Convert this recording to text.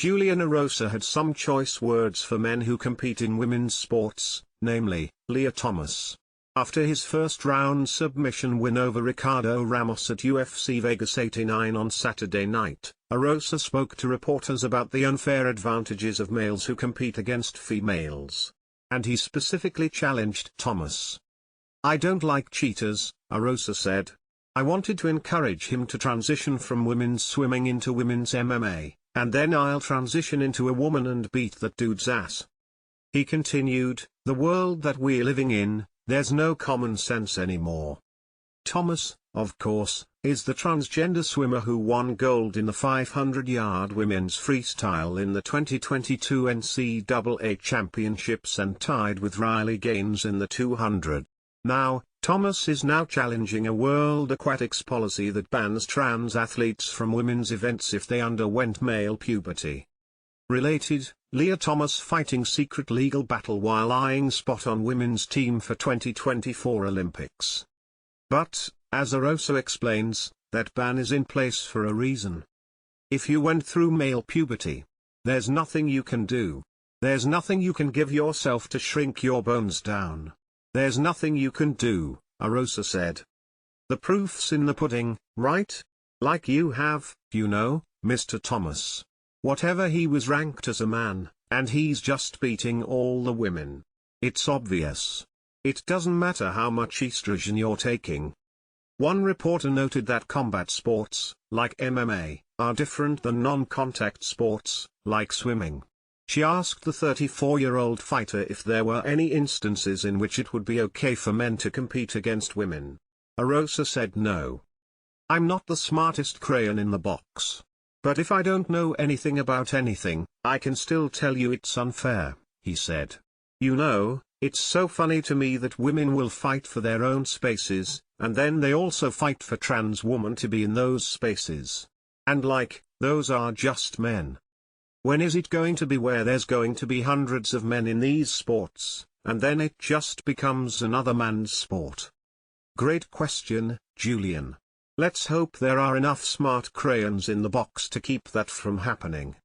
Julian Erosa had some choice words for men who compete in women's sports, namely, Leah Thomas. After his first-round submission win over Ricardo Ramos at UFC Vegas 89 on Saturday night, Erosa spoke to reporters about the unfair advantages of males who compete against females. And he specifically challenged Thomas. "I don't like cheaters," Erosa said. "I wanted to encourage him to transition from women's swimming into women's MMA, and then I'll transition into a woman and beat that dude's ass." He continued, "The world that we're living in, there's no common sense anymore." Thomas, of course, is the transgender swimmer who won gold in the 500-yard women's freestyle in the 2022 NCAA Championships and tied with Riley Gaines in the 200. Now, Thomas is now challenging a World Aquatics policy that bans trans athletes from women's events if they underwent male puberty. Related, Leah Thomas fighting secret legal battle while eyeing spot on women's team for 2024 Olympics. But, as Erosa explains, that ban is in place for a reason. If you went through male puberty, there's nothing you can do. There's nothing you can give yourself to shrink your bones down. There's nothing you can do, Erosa said. The proof's in the pudding, right? Like you have, you know, Mr. Thomas. Whatever, he was ranked as a man, and he's just beating all the women. It's obvious. It doesn't matter how much estrogen you're taking. One reporter noted that combat sports, like MMA, are different than non-contact sports, like swimming. She asked the 34-year-old fighter if there were any instances in which it would be okay for men to compete against women. Erosa said no. "I'm not the smartest crayon in the box. But if I don't know anything about anything, I can still tell you it's unfair," he said. "You know, it's so funny to me that women will fight for their own spaces, and then they also fight for trans women to be in those spaces. And like, those are just men. When is it going to be where there's going to be hundreds of men in these sports, and then it just becomes another man's sport?" Great question, Julian. Let's hope there are enough smart crayons in the box to keep that from happening.